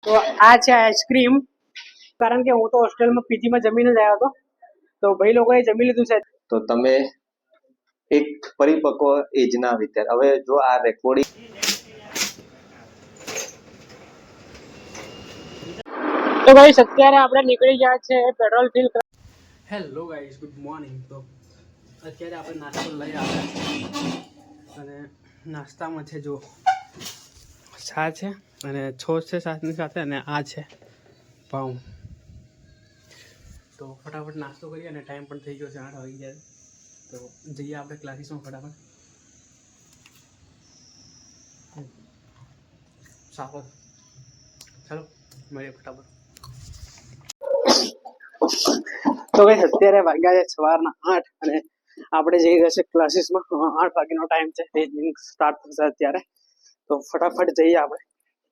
તો આ છે આઈસ્ક્રીમ, કારણ કે હું તો હોસ્ટેલમાં પીજીમાં જમીને જ આવ્યો હતો, તો ભાઈ લોકોએ જમી લીધું છે. તો તમે એક પરિપક્વ એજના વિદ્યાર્થી, હવે જો આ રેકોર્ડિંગ તો ગાઈસ અત્યારે આપણે નીકળી ગયા છે petrol fill. Hello guys, good morning. તો અત્યારે આપણે નાસ્તો લઈ આવ્યા અને નાસ્તામાં છે જો ચા છે અને છોસ છે સાથની સાથે, અને આ છે પાઉં. તો ફટાફટ નાસ્તો કરીએ અને ટાઈમ પણ થઈ ગયો છે 8 વાગી જાય. તો જઈએ આપણે ક્લાસીસમાં ફટાફટ. સારો ચાલો મળીએ ફટાફટ. તો ભાઈ અત્યારે વાગ્યા છે સવારના 8 અને આપણે જઈ રહ્યા છે ક્લાસીસમાં. 8 વાગ્યાનો ટાઈમ છે, ટ્રેનિંગ સ્ટાર્ટ થશે અત્યારે. તો ફટાફટ જઈએ આપણે.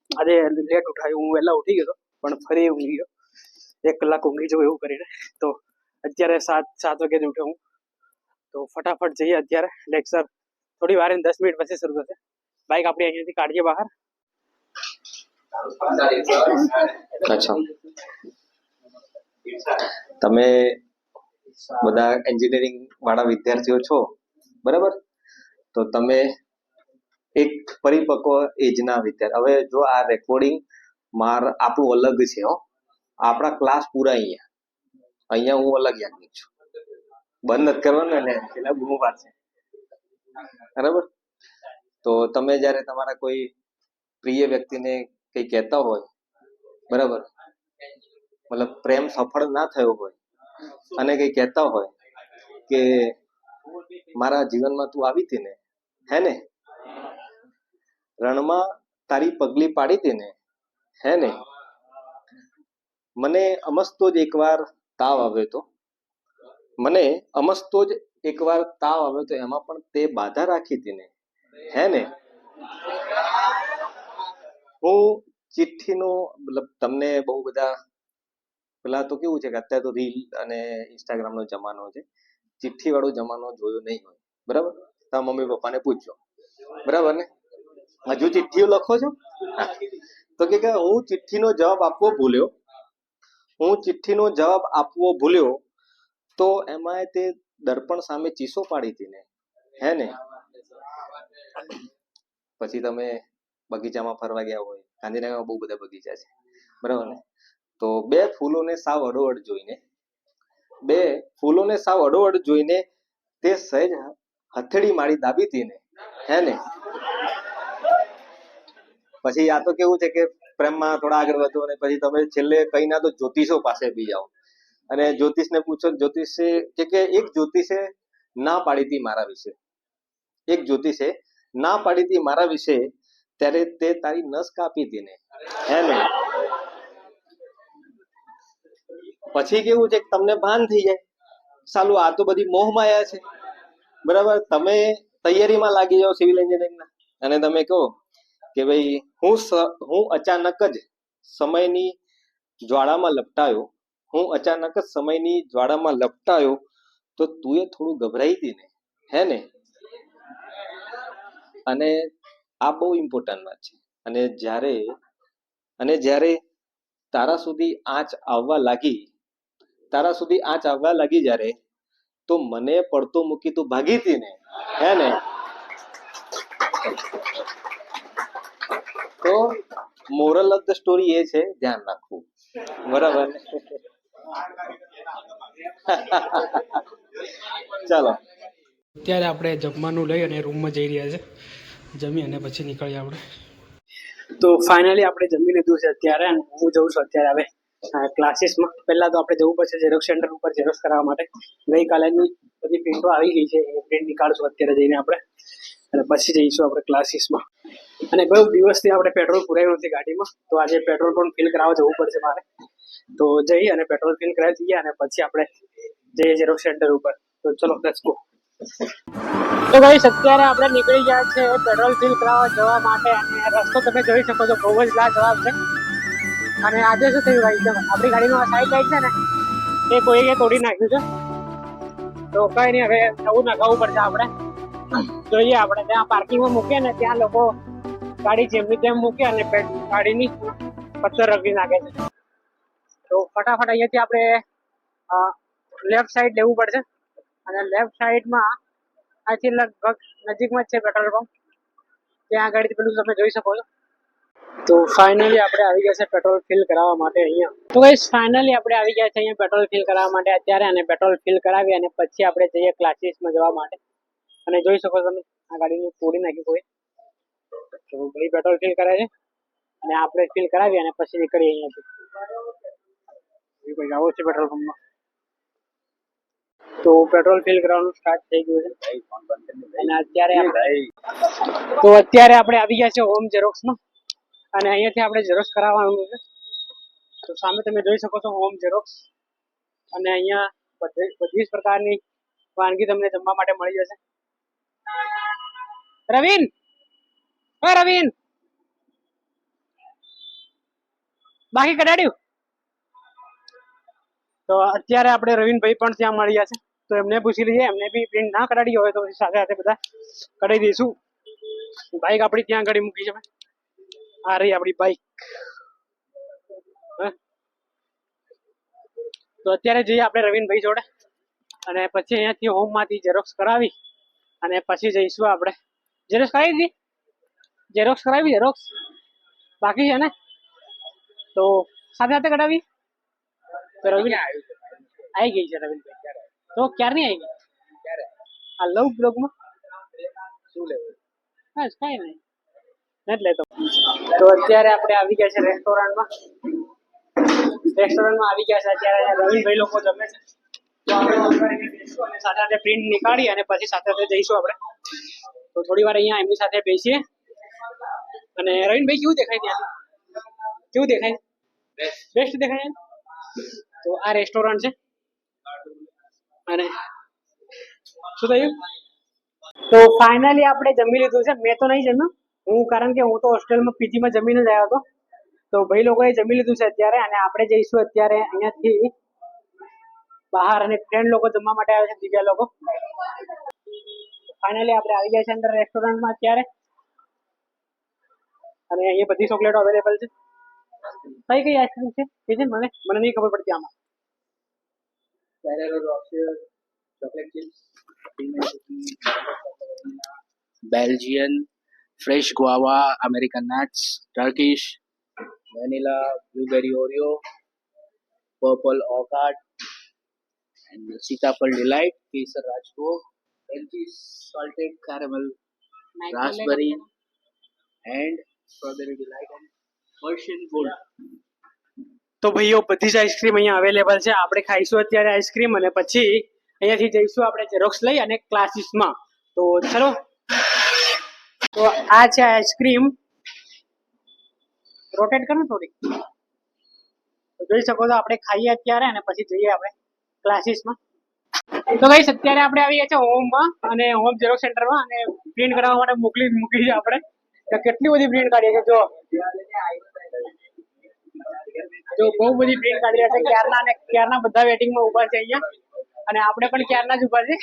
આજે લેટ ઉઠાયું, હું વહેલા ઉઠી ગયો પણ ફરી ઊંઘી ગયો, 1 કલાક ઊંઘી જવું એવું કરીને. તો અત્યારે 7 વાગ્યાથી ઉઠ્યો હું. તો ફટાફટ જઈએ અત્યારે. લેક્ચર થોડી વાર 10 મિનિટ પછી શરૂ થશે. બાઇક આપણે અહીંયાથી કાઢીએ બહાર. અચ્છા, તમે બધા એન્જિનિયરિંગ વાળા વિદ્યાર્થીઓ છો, બરાબર? તો તમે એક પરિપક્વ એજના વિદ્યાર્થી, હવે જો આ રેકોર્ડિંગ આપણું અલગ છે હો, આપણા ક્લાસ પૂરા અહીંયા હું અલગ યાજ્ઞિક છું, બંધ નથી કરવાનું ને પેલા બૂમો પાડશે, બરાબર? તો તમે જ્યારે તમારા કોઈ પ્રિય વ્યક્તિને કંઈ કહેતા હોય, બરાબર, મતલબ પ્રેમ સફળ ના થયો હોય અને કંઈ કહેતા હોય કે મારા જીવનમાં તું આવી હતી ને, હે ને, રણમાં તારી પગલી પાડી હતી ને, હે ને, મને અમસ્તો જ એકવાર તાવ આવ્યો હતો, મને અમસ્તો જ એકવાર તાવ આવ્યો હતો, એમાં પણ તે બાધા રાખી હતી ને, હે ને. હું ચિઠ્ઠીનો મતલબ તમને બહુ બધા, પેલા તો કેવું છે કે અત્યારે તો રીલ અને ઇન્સ્ટાગ્રામનો જમાનો છે, ચિઠ્ઠી વાળો જમાનો જોયો નહીં હોય, બરાબર? તમારા મમ્મી પપ્પાને પૂછજો, બરાબર ને? હજુ ચિઠ્ઠીઓ લખો છો? તો કે હું ચિઠ્ઠીનો જવાબ આપવો ભૂલ્યો, હું ચિઠ્ઠીનો જવાબ આપવો ભૂલ્યો, તો એમાં તે દર્પણ સામે ચીસો પાડી હતી ને, હે ને. પછી તમે બગીચામાં ફરવા ગયા હોય, ગાંધીનગરમાં બહુ બધા બગીચા છે, બરાબર ને? તો બે ફૂલોને સાવ અડોઅડ જોઈને તે સહેજ હથેળી મારી દાબી હતી ને, હે ને. પછી આ તો કેવું છે કે પ્રેમમાં થોડા આગળ વધો અને પછી તમે છેલ્લે કઈ ના તો જ્યોતિષો પાસે બી જાઓ અને જ્યોતિષને પૂછો. જ્યોતિષે કે એક જ્યોતિષે ના પાડી હતી મારા વિશે, એક જ્યોતિષે ના પાડી હતી મારા વિશે, ત્યારે તે તારી નસ કાપી હતી ને, હે ને. પછી કેવું છે કે તમને ભાન થઈ જાય, સાલું આ તો બધી મોહ માયા છે, બરાબર? તમે તૈયારીમાં લાગી જાઓ સિવિલ એન્જિનિયરિંગના અને તમે કહો કે ભાઈ હું અચાનક જ સમયની જ્વાળામાં લપટાયો, તો તું એ થોડું ગભરાઈ હતી ને, હે ને. અને આ બહુ ઇમ્પોર્ટન્ટ વાત છે. અને જ્યારે તારા સુધી આંચ આવવા લાગી જ્યારે, તો મને પડતો મૂકી તું ભાગી હતી ને, હે ને. તો મોરલ ઓફ ધ સ્ટોરી એ છે, ધ્યાન રાખવું, બરાબર ને? ચાલો અત્યારે આપણે જમવાનું લઈ અને રૂમમાં જઈ રહ્યા છે. જમી અને પછી નીકળીએ આપણે. તો ફાઇનલી આપણે જમી લીધું છે અત્યારે, અને હું જઉં છું અત્યારે હવે ક્લાસીસમાં. પહેલાં તો આપણે જવું પડશે ઝેરોક્ષ સેન્ટર ઉપર ઝેરોક્ષ કરાવવા માટે. ગઈકાલેની બધી પ્રિન્ટો આવી ગઈ છે, એ પ્રિન્ટ નીકાળશું અત્યારે જઈને આપણે, અને પછી જઈશું આપણે ક્લાસીસમાં. અને બહુ દિવસથી આપણે પેટ્રોલ પુરાયું નથી ગાડીમાં, તો આજે પેટ્રોલ પણ ફિલ કરાવવા જવું પડશે મારે. તો જઈએ અને પેટ્રોલ ફિલ કરાવી દઈએ અને પછી આપણે જઈએ ઝેરોક્ષ સેન્ટર ઉપર. તો ચલો લેટ્સ ગો. તો ગાઈસ અત્યારે આપણે નીકળી ગયા છે પેટ્રોલ ફિલ કરાવવા જવા માટે, અને રસ્તો તમે જોઈ શકો છો, બહુ જ લાજવાબ છે. અને આજે શું થયું ગાઈસ, આપણી ગાડીમાં સાઈડ લાઈટ છે ને, એ કોઈએ તોડી નાખ્યું છે. તો કઈ નહીં, હવે નવું નખાવવું પડશે આપણે. જોઈએ આપણે ત્યાં પાર્કિંગમાં મૂકીએ ને, ત્યાં લોકો ગાડી જેમની તેમ મૂકે અને ગાડીની પથ્થર રગડી નાખે છે. તો ફટાફટ અહીંયાથી આપણે લેફ્ટ સાઈડ લેવું પડશે અને લેફ્ટ સાઈડમાં આથી લગભગ નજીકમાં જ છે પેટ્રોલ પંપ. ત્યાં આગળ પેલું તમે જોઈ શકો છો. તો ફાઇનલી આપણે આવી ગયા છે પેટ્રોલ ફિલ કરાવવા માટે અહીંયા. તો ગાઈસ ફાઇનલી આપણે આવી ગયા છે અહીંયા પેટ્રોલ ફિલ કરાવવા માટે અત્યારે, અને પેટ્રોલ ફિલ કરાવી અને પછી આપણે જઈએ ક્લાસીસમાં જવા માટે. અને જોઈ શકો તમે આ ગાડીને તોડી નાખી કોઈ. તો ભાઈ પેટ્રોલ ફિલ કરે છે અને આપણે ફિલ કરાવી અને પછી નીકળીએ અહીંયાથી. કોઈ આવો છે પેટ્રોલ પંપમાં. તો પેટ્રોલ ફિલ કરવાનું સ્ટાર્ટ થઈ ગયું છે અને અત્યારે આપણે આવી ગયા છે હોમ ઝેરોક્સમાં અને અહીંયાથી આપણે ઝેરોક્સ કરાવવાનું છે. તો સામે તમે જોઈ શકો છો હોમ ઝેરોક્સ, અને અહીંયા બધી જ પ્રકારની વાનગી તમને જમવા માટે મળી જશે. રવિન, હે રવિન, બાકી કઢાડ્યું. તો અત્યારે આપણે રવિનભાઈ પણ ત્યાં મળ્યા છે, તો એમને પૂછી લઈએ, એમને બી પ્રિન્ટ ના કઢાડી હોય તો સાથે સાથે બધા કઢાવી દઈશું. બાઈક આપણી ત્યાં આગળ મૂકી છે. આ રહી આપણી બાઈક. તો અત્યારે જઈએ આપણે રવિનભાઈ જોડે અને પછી અહીંયાથી હોમમાંથી ઝેરોક્સ કરાવી અને પછી જઈશું આપણે. ઝેરોક્સ કરાવી દીધી? ઝેરોક્સ કરાવી? ઝેરોક્સ બાકી છે ને? તો સાથે સાથે કઢાવી. તો રવિન આવી ગઈ છે રવિનભાઈ. તો ક્યારની આવી ગઈ? આ લવ બ્લોગમાં શું લેવું? બસ કઈ નહીં, નથી લેતો. તો અત્યારે આપણે આવી ગયા છે રેસ્ટોરન્ટમાં આવી ગયા છે અત્યારે. રવિનભાઈ લોકો જમે છે, તો આપણે બેસીશું અને સાથે સાથે પ્રિન્ટ નીકાળી અને પછી સાથે સાથે જઈશું આપણે. તો થોડી વાર અહીંયા એમની સાથે બેસીએ. અને રવિનભાઈ કેવું દેખાય ત્યાં? કેવું દેખાય? બેસ્ટ દેખાય. તો આ રેસ્ટોરન્ટ છે અને શું થયું? તો ફાઇનલી આપણે જમી લીધું છે. મેં તો નહીં જમ્યું, કારણ કે હું તો હોસ્ટેલમાં પીજીમાં જમીને જ આવ્યો હતો. તો ભાઈ લોકોએ જમી લીધું છે અત્યારે, અને આપણે જઈશું અત્યારે અહીંયાથી બહાર, અને ફ્રેન્ડ લોકો જમવા માટે આવે છે, બીજા લોકો. ફાઇનલી આપણે આવી ગયા છે અંદર રેસ્ટોરન્ટમાં અત્યારે, અને અહીંયા બધી ચોકલેટો અવેલેબલ છે. કઈ કઈ આઈસ્ક્રીમ છે એ છે મને નહીં ખબર પડતી આમાં. Chocolate chips, Belgian, fresh guava, American nuts, Turkish, vanilla, blueberry Oreo, purple orchid, and Sitapal Delight, Kesar Rajbhog, Belgian salted caramel, raspberry, and strawberry delight, and Persian gold. તો ભાઈઓ બધી જ આઈસ્ક્રીમ અહીંયા અવેલેબલ છે. આપણે ખાઈશું અત્યારે આઈસ્ક્રીમ અને પછી અહીંયાથી જઈશું આપણે ઝેરોક્સ લઈ અને ક્લાસીસમાં. તો ચલો. તો આ છે આઈસ્ક્રીમ. રોટેટ કરો થોડી. તો જોઈ શકો છો આપણે ખાઈએ અત્યારે અને પછી જઈએ આપણે ક્લાસીસમાં. તો ગાઈસ અત્યારે આપણે આવી ગયા છે હોમમાં અને હોમ ઝેરોક્સ સેન્ટરમાં, અને પ્રિન્ટ કરાવવા માટે મૂકી છે આપણે. તો કેટલી બધી પ્રિન્ટ કાઢી છે જો બહુ બધી પ્રિન્ટ કાઢી રહ્યા છે ક્યારના બધા વેટિંગમાં ઉભા છે અહીંયા, અને આપણે પણ ક્યારના જ ઉભા છે.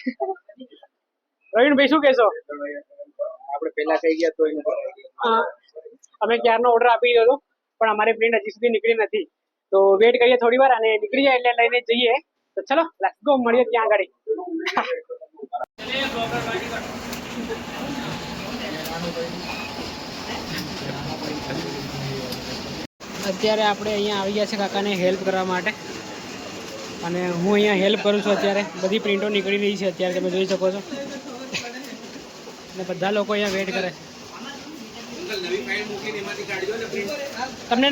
રવિનભાઈ શું કહેશો? આપણે પહેલા કહી ગયા તો અમે ક્યારનો ઓર્ડર આપી દીધો પણ અમારી પ્રિન્ટ હજી સુધી નીકળી નથી. તો વેટ કરીએ થોડી વાર, અને નીકળી જાય એટલે લઈને જઈએ. તો ચલો લેટ્સ ગો, મળીએ ત્યાં આગળ. અત્યારે આપણે અહીંયા આવી ગયા છે કાકાને હેલ્પ કરવા માટે, અને હું અહીંયા હેલ્પ કરું છું. અત્યારે બધી પ્રિન્ટો નીકળી રહી છે અત્યારે, તમે જોઈ શકો છો. અને બધા લોકો અહીંયા વેટ કરે છે. તમને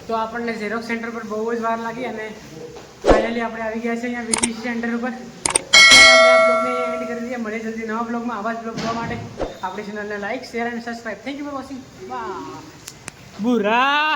તો આપણને ઝેરોક્સ સેન્ટર પર બહુ જ વાર લાગી, અને ફાઇનલી આપણે આવી ગયા છે અહીંયા વીટીસી સેન્ટર ઉપર. અત્યારે આપણે આ બ્લોગને એન્ડ કરી દઈએ. મળીએ જલ્દી નવા બ્લોગમાં. આવા જ બ્લોગ જોવા માટે આપણી ચેનલને લાઈક, શેર અને subscribe. Thank you for watching. Bura.